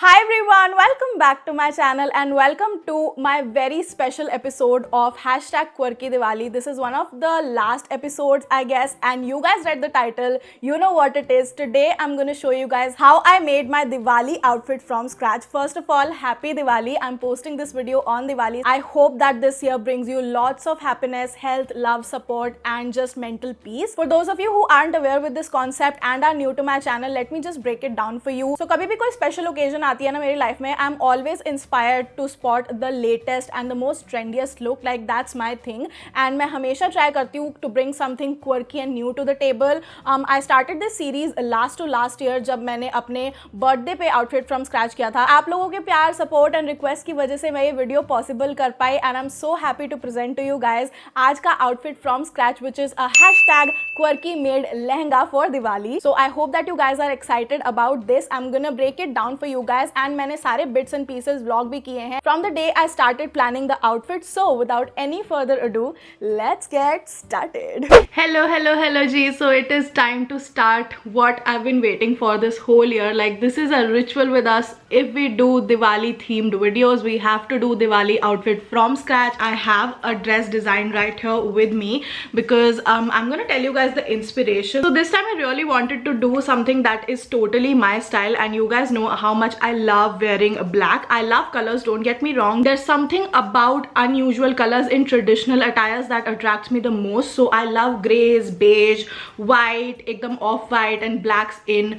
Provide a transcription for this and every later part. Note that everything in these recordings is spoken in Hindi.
Hi everyone, welcome back to my channel and welcome to my very special episode of #Quirky Diwali. This is one of the last episodes I guess, and you guys read the title, you know what it is. Today I'm going to show you guys how I made my Diwali outfit from scratch. First of all, happy Diwali. I'm posting this video on Diwali. I hope that this year brings you lots of happiness, health, love, support and just mental peace. For those of you who aren't aware with this concept and are new to my channel, let me just break it down for you. So कभी भी कोई special occasion आती है ना मेरी लाइफ में, I am always inspired to spot the latest and the most trendiest look. Like that's my thing and मैं हमेशा ट्राई करती हूँ to bring something quirky and new to the table. I started this series last year जब मैंने अपने बर्थडे पे आउटफिट फ्रॉम स्क्रैच किया था. आप लोगों के प्यार, सपोर्ट एंड रिक्वेस्ट की वजह से मैं ये वीडियो पॉसिबल कर पाई and I am so happy to present to you guys आज का outfit from scratch which is #quirky made lehenga for Diwali. So I hope that you guys are excited about this. I'm gonna break it down for you guys and मैंने सारे bits and pieces vlog भी किए हैं from the day I started planning the outfit. So without any further ado, let's get started. Hello G. So it is time to start what I've been waiting for this whole year. Like this is a ritual with us. If we do Diwali themed videos, we have to do Diwali outfit from scratch. I have a dress design right here with me because I'm gonna tell you guys the inspiration. So this time I really wanted to do something that is totally my style, and you guys know how much I love wearing black. I love colors, don't get me wrong. There's something about unusual colors in traditional attires that attracts me the most. So I love grays, beige, white, एकदम off white and blacks in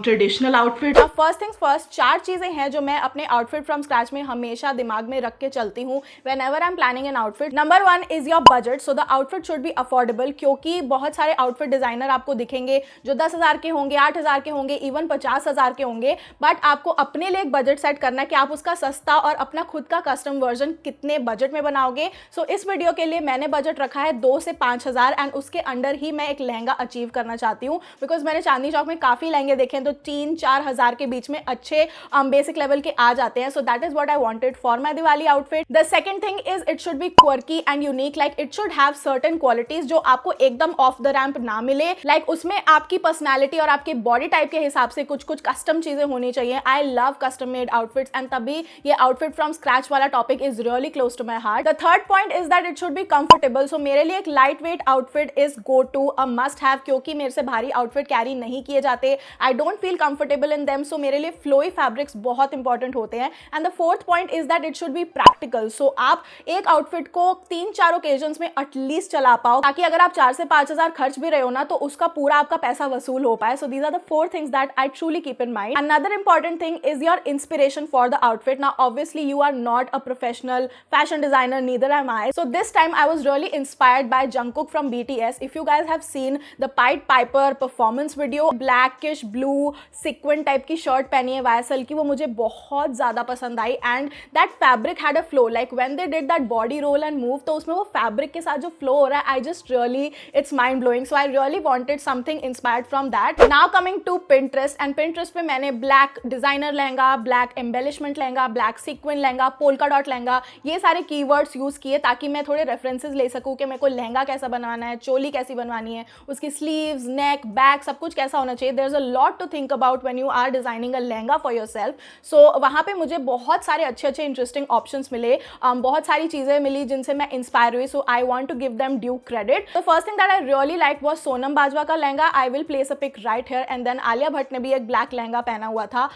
traditional outfits. Now first things first, चार चीजें हैं जो मैं अपने outfit from scratch में हमेशा दिमाग में रख के चलती हूँ whenever I'm planning an outfit. Number one is your budget. So the outfit should be affordable, क्योंकि बहुत सारे आउटफिट डिजाइनर आपको दिखेंगे जो 10,000 के होंगे, 8,000 के होंगे, इवन 50,000 के होंगे. बट आपको अपने लिए एक बजट सेट करना है कि आप उसका सस्ता और अपना खुद का कस्टम वर्जन कितने बजट में बनाओगे. सो इस वीडियो के लिए मैंने बजट रखा है 2 से 5,000 एंड उसके अंडर ही मैं एक लहंगा अचीव करना चाहती हूँ. बिकॉज मैंने चांदनी चौक में काफ़ी लहंगे देखे हैं तो 3-4 हज़ार के बीच में अच्छे बेसिक लेवल के आ जाते हैं. So that is what I wanted for my Diwali outfit. The second thing is it should B quirky and unique. Like it should have certain qualities जो आपको एकदम ऑफ द रैंप ना मिले. लाइक उसमें आपकी पर्सनैलिटी और आपके बॉडी टाइप के हिसाब से कुछ कस्टम चीजें होनी चाहिए. I love custom made outfits and तभी ये आउटफिट फ्रॉम स्क्रैच वाला topic is really close to my heart. The third point is that it should be comfortable. So मेरे लिए एक light weight outfit is go to, a must have, क्योंकि मेरे से भारी आउटफिट कैरी नहीं किए जाते. I don't feel comfortable in them. So मेरे लिए फ्लोई फैब्रिक्स बहुत इंपॉर्टेंट होते हैं. And the fourth point is that it should be practical. So आप एक आउटफिट को 3-4 ओकेजन्स में एटलीस्ट चला पाओ, ताकि अगर आप 4 से 5,000 खर्च भी रहे हो ना तो उसका पूरा आपका पैसा वसूल हो पाए. So these are the 4 things that I truly keep in mind. Another important thing is your inspiration for the outfit. Now obviously you are not a professional fashion designer, neither am I. So this time I was really inspired by Jungkook from BTS. If you guys have seen the Pied Piper performance video, blackish blue sequin type की शर्ट पहनी है YSL की, वो मुझे बहुत ज़्यादा पसंद आई. and that fabric had a flow. Like when they did that body roll and move, तो उसमें वो fabric के साथ जो flow हो रहा है, I just really, it's mind blowing. So I really wanted something inspired from that. Now coming to Pinterest, and Pinterest पे मैंने black designer lehenga, black embellishment lehenga, black sequin lehenga, polka dot lehenga, ये सारे कीवर्ड्स यूज किए ताकि मैं थोड़े रेफरेंसेस ले सकूं कि मेरे को लहंगा कैसा बनवाना है, चोली कैसी बनवानी है, उसकी स्लीव्स, नेक, बैक सब कुछ कैसा होना चाहिए. There is a lot to think about when you are designing a lehenga for yourself. So वहाँ पे मुझे बहुत सारे अच्छे इंटरेस्टिंग ऑप्शंस मिले. बहुत सारी चीज़ें मिली जिनसे मैं इंस्पायर हुई. So I want to give them due credit. The first thing that I really like was Sonam Bajwa का lehenga. I will place a pic right here. And then Alia Bhatt ने भी एक ब्लैक लहंगा पहना हुआ था.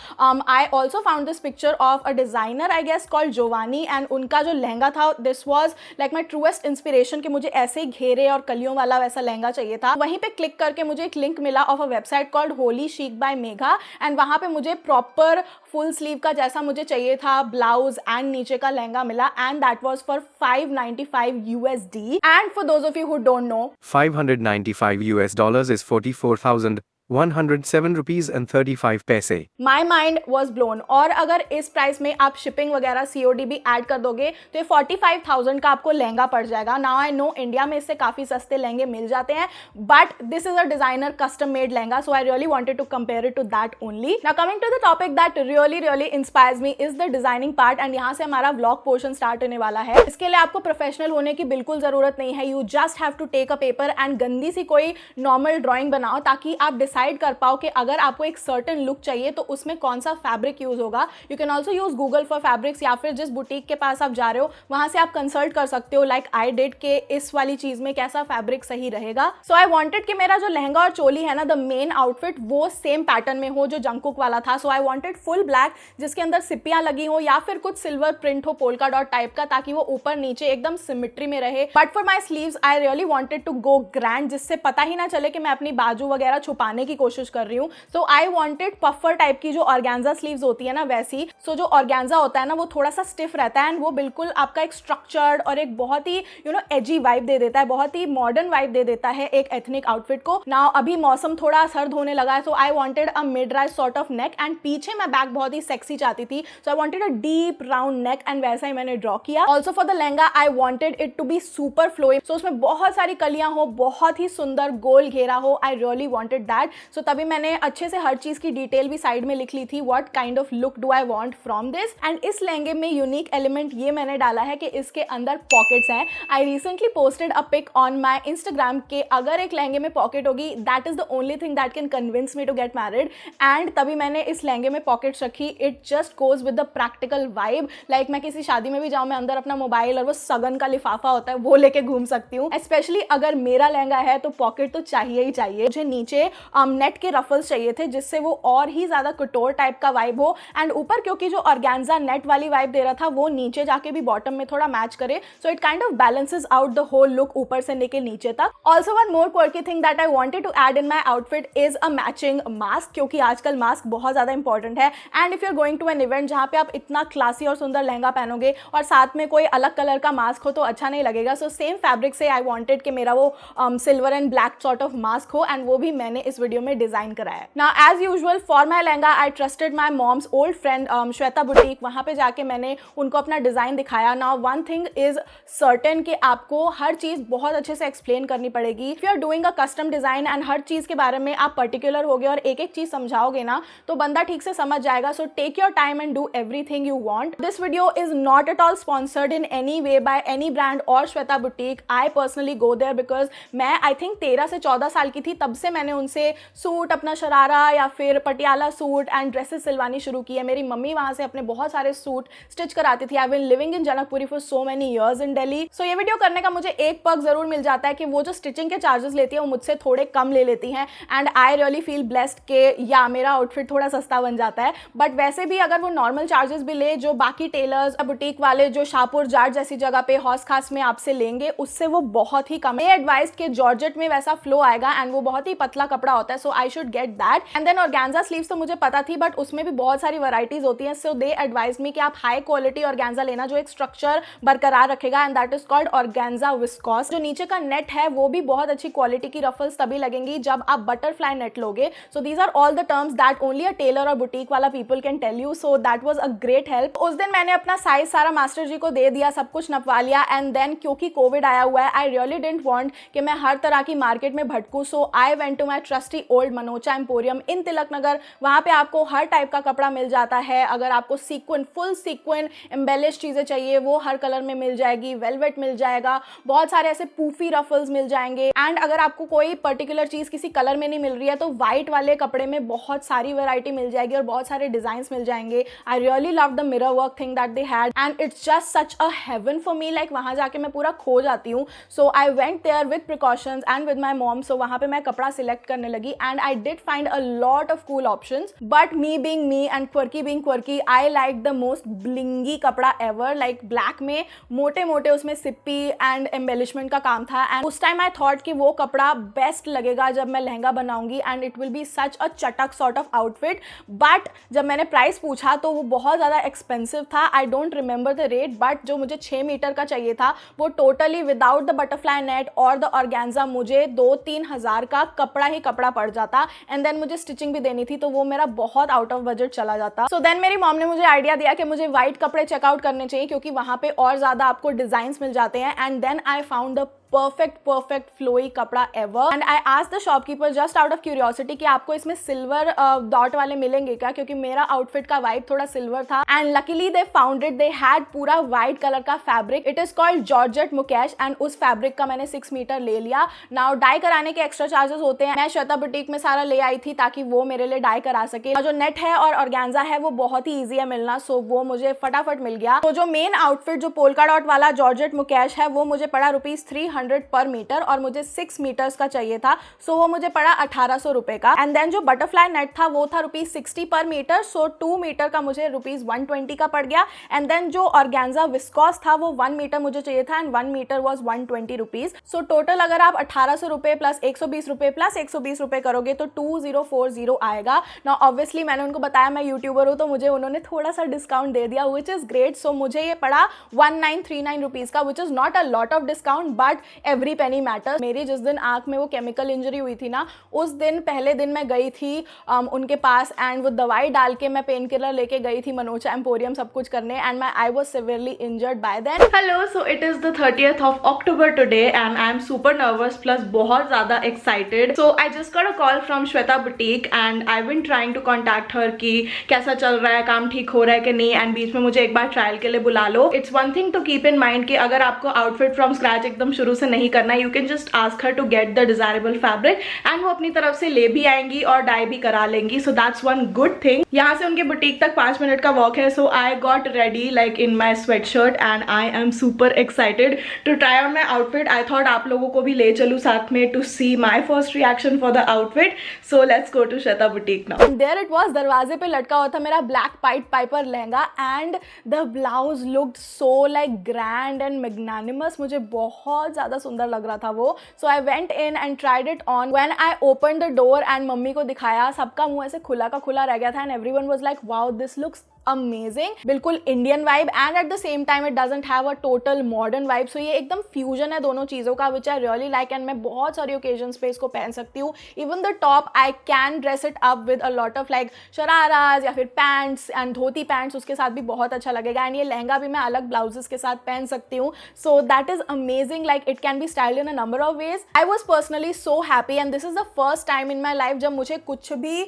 I also found this picture of a designer I guess called Jovani, and उनका जो लहंगा था this was like my truest inspiration कि मुझे ऐसे घेरे और कलियों वाला वैसा लहंगा चाहिए था. वहीं पे क्लिक करके मुझे एक लिंक मिला of a website called Holy Chic by Megha, and वहाँ पे मुझे प्रॉपर फुल स्लीव का जैसा मुझे चाहिए था ब्लाउज एंड नीचे का लहंगा मिला. And that was for $595 USD. And for those of you who don't know, $595 is 44,107 rupees and 35 paise. My mind was blown. और अगर इस प्राइस में आप शिपिंग वगैरह COD भी ऐड कर दोगे तो ये 45,000 का आपको लहंगा पड़ जाएगा. नाउ आई नो इंडिया में इससे काफ़ी सस्ते लहंगे मिल जाते हैं, but this is a designer custom made lehenga. So I really wanted to compare it to that only. Now coming to the topic that really inspires me is the designing part. And यहाँ से हमारा व्लॉग पोर्शन स्टार्ट होने वाला है. इसके लिए आपको प्रोफेशनल होने की बिल्कुल जरूरत नहीं है. You just have to take a paper and गंदी सी कोई नॉर्मल ड्रॉइंग बनाओ ताकि आप डिसाइड कर पाओ कि अगर आपको एक सर्टेन लुक चाहिए तो उसमें कौन सा फैब्रिक यूज होगा। You can also use Google for fabrics, या फिर जिस बुटीक के पास आप जा रहे हो वहां से आप कंसल्ट कर सकते हो, लाइक आई डिड, के इस वाली चीज में कैसा फैब्रिक सही रहेगा। सो आई वांटेड कि मेरा जो लहंगा और चोली है ना, द मेन आउटफिट, वो सेम पैटर्न में हो जो जंगकुक वाला था। So I wanted full black जिसके अंदर सिप्पियां लगी हो या फिर कुछ सिल्वर प्रिंट हो पोल्का डॉट टाइप का, ताकि वो ऊपर नीचे एकदम सिमेट्री में रहे। But for my sleeves I really wanted to go grand, जिससे पता ही ना चले कि मैं अपनी बाजू वगैरह छुपाने की कोशिश कर रही हूँ। So I wanted puffer type की जो ऑर्गेन्जा स्लीव्स होती है ना वैसी। सो जो ऑर्गेन्जा होता है ना वो थोड़ा सा स्टिफ रहता है एंड वो बिल्कुल आपका एक स्ट्रक्चर्ड और एक बहुत ही एजी वाइब दे देता है, बहुत ही मॉडर्न वाइब दे देता है एक एथनिक आउटफिट को। नाउ अभी मौसम थोड़ा सर्द होने लगा है, so I wanted a mid rise sort of neck and पीछे मैं बैक बहुत ही सेक्सी चाहती थी। So I wanted a deep round neck and वैसा ही मैंने ड्रॉ किया। Also for the lehenga I wanted it to be super flowing, so उसमें बहुत सारी कलियां हो, बहुत ही सुंदर गोल घेरा हो। I really wanted that. So तभी मैंने अच्छे से हर चीज की डिटेल भी साइड में लिख ली थी, what kind of look do I want from this. And इस लहंगे में यूनिक एलिमेंट ये मैंने डाला है कि इसके अंदर पॉकेट्स हैं। I recently posted a pic on my Instagram के अगर एक लहंगे में पॉकेट होगी that is the only thing that can convince me to get married. And तभी मैंने इस लहंगे में पॉकेट्स रखी। It just goes with the practical vibe, like मैं किसी शादी में भी जाऊँ, मैं अंदर अपना मोबाइल और वो सगन का लिफाफा होता है वो लेके घूम सकती हूँ। स्पेशली अगर मेरा लहंगा है तो पॉकेट तो चाहिए ही चाहिए। मुझे नीचे नेट के रफल्स चाहिए थे जिससे वो और ही ज्यादा कटोर टाइप का वाइब हो, एंड ऊपर क्योंकि जो ऑर्गेन्जा नेट वाली वाइब दे रहा था वो नीचे जाके भी बॉटम में थोड़ा मैच करे। So it kind of balances out the whole look ऊपर से लेके नीचे तक। Also one more quirky thing that I wanted to add in my outfit is a matching mask, क्योंकि आजकल मास्क बहुत ज्यादा इंपॉर्टेंट है। And if you are going to an event जहाँ पे आप इतना क्लासी और सुंदर लहंगा पहनोगे और साथ में कोई अलग कलर का मास्क हो तो अच्छा नहीं लगेगा। सो सेम फैब्रिक से आई वांटेड कि मेरा वो silver and black sort of mask हो, एंड वो भी मैंने इस वीडियो में डिजाइन कराया। Now as usual for my lehenga I trusted my mom's old friend Shweta boutique, वहाँ पे जाके मैंने उनको अपना डिजाइन दिखाया। Now one thing is certain कि आपको हर चीज बहुत अच्छे से एक्सप्लेन करनी पड़ेगी। If you are doing a custom design and हर चीज के बारे में आप पर्टिकुलर होगे और एक एक चीज समझाओगे ना तो बंदा ठीक से समझ जाएगा। So take your time and do everything you want. This video is not at all sponsored in any way by any brand और Shweta boutique. I personally go there because मैं आई थिंक 13 से 14 साल की थी तब से मैंने उनसे सूट, अपना शरारा या फिर पटियाला सूट एंड ड्रेसेस सिलवानी शुरू की है। मेरी मम्मी वहां से अपने बहुत सारे सूट स्टिच कराती थी। I been living in Janakpuri for so many years in Delhi. So ये वीडियो करने का मुझे एक पर्क जरूर मिल जाता है कि वो जो स्टिचिंग के चार्जेस लेती है वो मुझसे थोड़े कम ले लेती हैं, and I really feel blessed के या मेरा आउटफिट थोड़ा सस्ता बन जाता है। बट वैसे भी अगर वो नॉर्मल चार्जेस भी ले जो बाकी टेलर्स बुटीक वाले जो शाहपुर जाट जैसी जगह पे हौस खास में आपसे लेंगे उससे वो बहुत ही कम है। एडवाइस के जॉर्जेट में वैसा फ्लो आएगा एंड वो बहुत ही पतला कपड़ा होता है, so I should get that. And then organza sleeves तो मुझे पता थी बट उसमें भी बहुत सारी वैरायटीज होती हैं। सो दे एडवाइज मी कि आप हाई क्वालिटी ऑर्गेन्जा लेना जो एक स्ट्रक्चर बरकरार रखेगा, and that is called organza viscous. जो नीचे का नेट है वो भी बहुत अच्छी क्वालिटी की रफल्स तभी लगेंगी जब आप बटरफ्लाई नेट लोगे। So these are all the terms that only a tailor और बुटीक वाला people can tell you. So that was a great help. उस दिन मैंने अपना साइज सारा मास्टर जी को दे दिया, सब कुछ नपवा लिया। एंड देन क्योंकि कोविड आया हुआ है आई रियली डिडंट वांट कि मैं हर तरह की मार्केट में भटकूं। So I went to my trusty old Manocha emporium in Tilak Nagar. वहाँ पे आपको हर टाइप का कपड़ा मिल जाता है। अगर आपको सीक्वेंट, फुल सीक्वेंट एम्बेलिश चीज़ें चाहिए वो हर कलर में मिल जाएगी, वेलवेट मिल जाएगा, बहुत सारे ऐसे पूफी रफल्स मिल जाएंगे। एंड अगर आपको कोई पर्टिकुलर चीज़ किसी कलर में नहीं मिल रही है तो वाइट वाले कपड़े में बहुत सारी वैरायटी मिल जाएगी और बहुत सारे डिजाइन मिल जाएंगे। I really love the mirror work thing that they had and it's just such a heaven for me. Like वहाँ जाके मैं पूरा खो जाती हूँ। So I went there with precautions and with my mom. So वहाँ पे मैं कपड़ा सिलेक्ट करने लगी and I did find a lot of cool options, but me being me and quirky being quirky I like the most blingy कपड़ा एवर। लाइक ब्लैक में मोटे मोटे उसमें सिप्पी एंड एम्बेलिशमेंट का काम था, एंड उस टाइम आई थॉट कि वो कपड़ा बेस्ट लगेगा जब मैं लहंगा बनाऊंगी एंड इट विल बी सच अ चटक सॉर्ट ऑफ आउटफिट। बट जब मैंने प्राइस पूछा तो वो बहुत ज़्यादा एक्सपेंसिव था। I don't remember the rate, but जो मुझे 6 मीटर का चाहिए था वो totally without the butterfly net और द ऑर्गेन्जा मुझे 2-3 हज़ार का कपड़ा ही कपड़ा पड़ जाता। एंड देन मुझे स्टिचिंग भी देनी थी तो वो मेरा बहुत आउट ऑफ बजट चला जाता। सो देन मेरी मॉम ने मुझे आइडिया दिया कि मुझे व्हाइट कपड़े चेकआउट करने चाहिए क्योंकि वहाँ पे और ज़्यादा आपको डिज़ाइंस मिल जाते हैं। And then I found the perfect flowy कपड़ा ever. And I asked the shopkeeper just out of curiosity कि आपको इसमें सिल्वर डॉट वाले मिलेंगे क्या, क्योंकि मेरा आउटफिट का वाइब थोड़ा सिल्वर था. And luckily they found it. They had पूरा वाइट कलर का fabric. It is called georgette Mukesh and उस फैब्रिक का मैंने 6 मीटर ले लिया. नाउ डाई कराने के एक्स्ट्रा चार्जेस होते हैं. मैं श्वेता बुटीक में सारा ले आई थी ताकि वो मेरे लिए डाई करा सके. और जो नेट है और ऑर्गेन्जा है वो बहुत ही ईजी है मिलना, सो वो मुझे फटाफट मिल गया. तो जो मेन आउटफिट जो पोल्का डॉट वाला जॉर्जेट मुकेश है वो मुझे पड़ा ₹300 पर मीटर और मुझे 6 मीटर्स का चाहिए था, सो वो मुझे पड़ा 1800 रुपए का. एंड देन जो बटरफ्लाई नेट था वो था ₹60 पर मीटर, सो 2 मीटर का मुझे ₹120 का पड़ गया. एंड देन जो ऑर्गेन्जा विस्कॉस था वो 1 मीटर मुझे चाहिए था and 1 metre was ₹120. So total अगर आप 1800 रुपए प्लस 120 रुपए प्लस 120 रुपए करोगे तो 2040 आएगा. नाउ ऑब्वियसली मैंने उनको बताया मैं यूट्यूबर हूँ, तो मुझे उन्होंने थोड़ा सा डिस्काउंट दे दिया विच इज ग्रेट. सो मुझे ये पड़ा 1939 रुपीज का, which is not a lot of discount but every penny matters. मेरी जिस दिन आंख में वो केमिकल इंजरी हुई थी ना, उस दिन पहले दिन मैं गई थी उनके पास एंड वो दवाई डाल के मैं पेन किलर लेके गई थी मनोचा एम्पोरियम सब कुछ करने and my I was severely injured by then. Hello, so it is the 30th of October today and I am super nervous plus बहुत ज़्यादा excited. So I just got a call from Shweta Boutique and I've been trying to contact her कि कैसा चल रहा है, काम ठीक हो रहा है कि नहीं, एंड बीच में मुझे एक बार ट्रायल के लिए बुला लो. It's one thing to keep in mind कि अगर आपको आउटफिट फ्रॉम स्क्रैच एकदम शुरू से नहीं करना, you can just ask her to get the desirable fabric and वो अपनी तरफ से ले भी आएंगी और डाई भी करा लेंगी. So that's one good thing. यहाँ से उनके बुटीक तक 5 मिनट का वॉक है. So I got ready like in my sweat shirt and I am super excited to try on my outfit. I thought आप लोगों को भी ले चलूँ साथ में to see my first reaction for the outfit. So let's go to Shweta boutique now. There it was, दरवाजे पे लटका हुआ था मेरा black pied piper lehenga and the blouse looked so like grand and magnanimous. मुझे बहुत ज़्यादा सुंदर लग रहा था वो. So I went in and tried it on. When I open the door and मम्मी को दिखाया, सबका मुंह ऐसे खुला का खुला रह गया था and everyone was like wow this looks amazing. बिल्कुल Indian vibe and at the same time it doesn't have a total modern vibe. So ये एकदम फ्यूजन है दोनों चीज़ों का which I really like and मैं बहुत सारी ओकेजन्स पे इसको पहन सकती हूँ. Even the top I can dress it up with a lot of like shararas या फिर पैंट्स एंड धोती पैंट्स, उसके साथ भी बहुत अच्छा लगेगा. एंड ये लहंगा भी मैं अलग ब्लाउजेस के साथ पहन सकती हूँ. So that is amazing. Like it can be styled in a number of ways. I was personally so happy and this is the first time in my life जब मुझे कुछ भी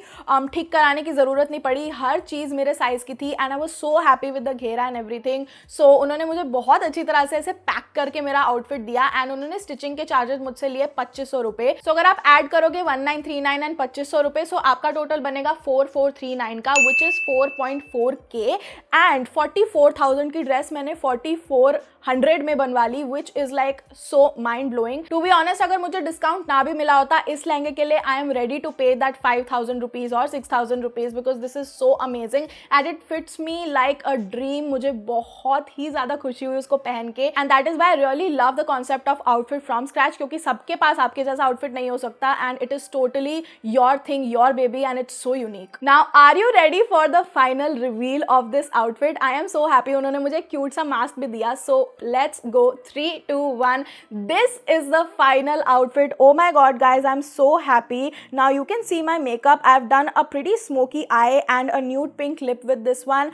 ठीक कराने की ज़रूरत नहीं पड़ी. हर चीज़ मेरे साइज़ की थी and I was so happy with the घेरा एंड एवरीथिंग. सो उन्होंने मुझे बहुत अच्छी तरह से ऐसे पैक करके मेरा आउटफिट दिया एंड उन्होंने स्टिचिंग के चार्जेस मुझसे लिए 2500 रुपए. सो अगर आप ऐड करोगे 1939 एंड 2500 रुपए, सो आपका टोटल बनेगा 4439 का विच इज 4.4K एंड 44,000 की ड्रेस मैंने 4400 में बनवा ली which is like so mind blowing. To be honest अगर मुझे डिस्काउंट ना भी मिला होता इस लहंगे के लिए I am ready to pay that 5,000 rupees और 6,000 rupees because this is so amazing and it fits me like a dream. मुझे बहुत ही ज्यादा खुशी हुई उसको पहन के and that is why I really love the concept of outfit from scratch, क्योंकि सबके पास आपके जैसा आउटफिट नहीं हो सकता and it is totally your thing, your baby and it's so unique. Now are you ready for the final reveal of this outfit? I am so happy. उन्होंने मुझे क्यूट सा मास्क भी दिया. So let's go 3, 2, 1. This is the final outfit. Oh my god guys, I'm so happy. Now you can see my makeup. I've done a pretty smoky eye and a nude pink lip with this one.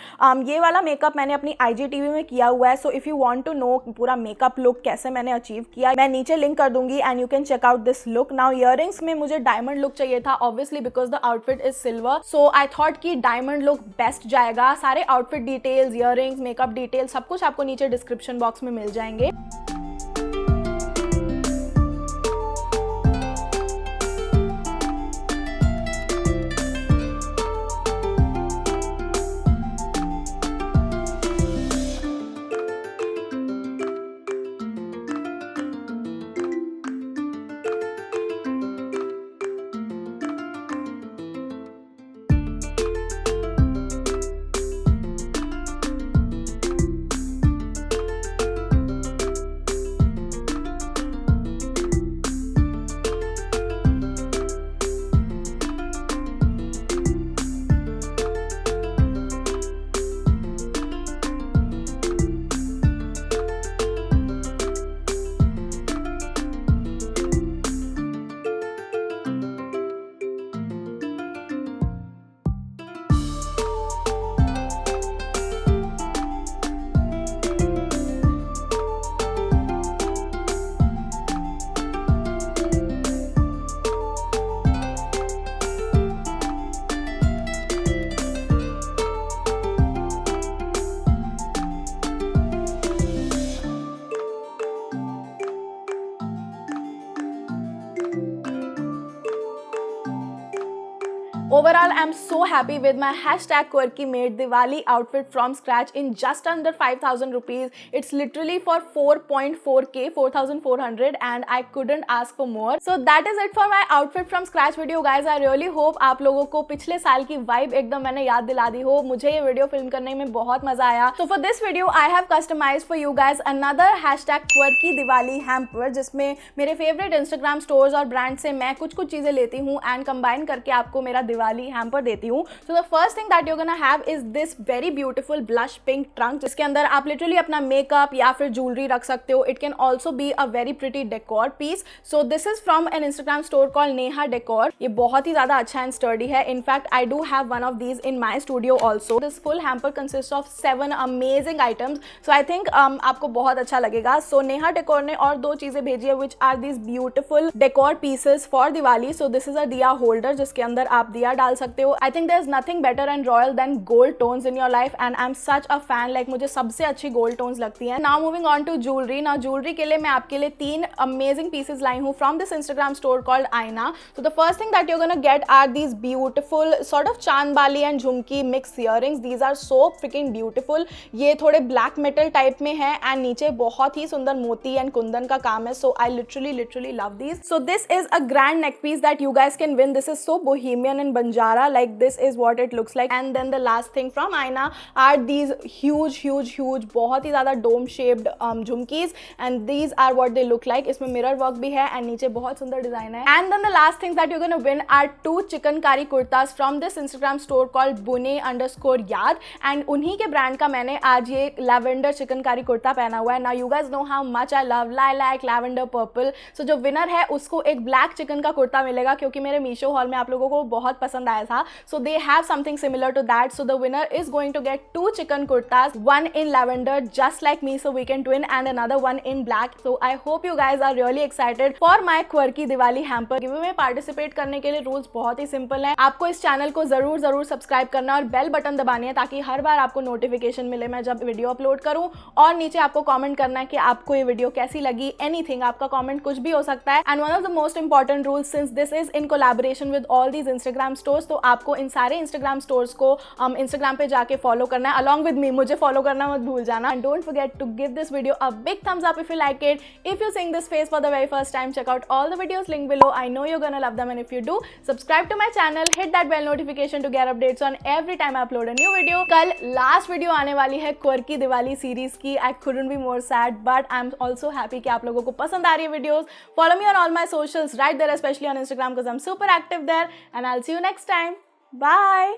ये वाला मेकअप मैंने अपनी IGTV में किया हुआ है. So if you want to know पूरा मेकअप लुक कैसे मैंने अचीव किया, मैं नीचे लिंक कर दूंगी and you can check out this look. Now earrings में मुझे डायमंड लुक चाहिए था obviously because the outfit is silver. So I thought कि डायमंड लुक बेस्ट जाएगा. सारे outfit details, earrings, makeup details सब कुछ आपको नीचे डिस्क्रिप्शन बॉक्स में मिल जाएंगे. overall, I'm so happy with my hashtag quirky made Diwali outfit from scratch in just under 5,000 rupees. It's literally for 4.4k, 4,400, and I couldn't ask for more. So that is it for my outfit from scratch video, guys. I really hope आप लोगों को पिछले साल की vibe एकदम मैंने याद दिला दी हो. मुझे ये वीडियो फिल्म करने में बहुत मजा आया. So for this video, I have customized for you guys another hashtag quirky Diwali hamper, जिसमें मेरे favorite Instagram stores और brand से मैं कुछ चीजें लेती हूँ and combine करके आपको मेरा दिवाली हैम्पर देती हूँ. So the first thing that you're gonna have is this very beautiful blush pink trunk, जिसके अंदर आप literally अपना मेकअप या फिर ज्वेलरी रख सकते हो. It can also be a very pretty decor piece. So this is from an Instagram store called Neha Decor. ये बहुत ही ज़्यादा अच्छा and sturdy है. In fact, I do have one of these in my studio also. This full hamper consists of 7 amazing items. So I think आपको बहुत अच्छा लगेगा. So Neha Decor ने और 2 चीज़ें भेजी है, which are these beautiful decor pieces for Diwali. So this is a diya holder जिसके अंदर आप दिया डाल सकते हो. I think there's nothing better and royal than gold tones in your life, and I'm such a fan. Like मुझे सबसे अच्छी gold tones लगती हैं. Now moving on to jewelry. Now jewelry के लिए मैं आपके लिए 3 amazing pieces लाई हूँ from this Instagram store called Aina. So the first thing that you're gonna get are these beautiful sort of चांद बाली and Jhumki mixed earrings. These are so freaking beautiful. ये थोड़े black metal type में है and नीचे बहुत ही सुंदर मोती and कुंदन का काम है. So I literally love these. So this is a grand neck piece that you guys can win. This is so bohemian and Banjara. Like this is what it looks like. And then the last thing from Aina are these huge बहुत ही ज़्यादा dome shaped झुमकीज, and these are what they look like. इसमें mirror work भी है and नीचे बहुत सुंदर डिजाइन है. And then the last things that you're gonna win are 2 chikankari kurtas from this Instagram store called Bune_Yaad, and उन्हीं के ब्रांड का मैंने आज ये लैवेंडर चिकनकारी कुर्ता पहना हुआ है. Now you guys know how much I love lilac, lavender, purple. So जो विनर है उसको एक ब्लैक चिकन का कुर्ता मिलेगा, क्योंकि मेरे मीशो हॉल में आप लोगों को बहुत पसंद आया था. So they have something similar to that. So the winner is going to get 2 chicken kurtas, one in lavender just like me, so we can twin, and another one in black. So I hope you guys are really excited for my quirky Diwali hamper. Give में पार्टिसिपेट करने के लिए रूल्स बहुत ही सिंपल हैं. आपको इस चैनल को जरूर सब्सक्राइब करना और बेल बटन दबानी है ताकि हर बार आपको नोटिफिकेशन मिले मैं जब वीडियो अपलोड करूं. और नीचे आपको कमेंट करना है कि आपको ये वीडियो कैसी लगी. एनीथिंग, आपका कमेंट कुछ भी हो सकता है. And one of the most important rules, since this is in collaboration with all these Instagram stores, तो आपको इन सारे इंस्टाग्राम स्टोर्स को इंस्टाग्राम पे जाके फॉलो करना है अलॉन्ग विद मी. मुझे फॉलो करना मत भूल जाना. And don't forget to give this video a big thumbs up if you like it. If you're seeing this face for the very first time, check out all the videos linked below. I know you're gonna love them, and if you do, subscribe to my channel, hit that bell notification to get updates on every time I upload a new video. कल लास्ट वीडियो आने वाली है क्वर्की दिवाली सीरीज की. I couldn't be more sad, but I'm also happy कि आप लोगों को पसंद आ रही है videos. Follow me on all my socials right there, especially on Instagram because I'm super active there, and I'll see you next time. Bye.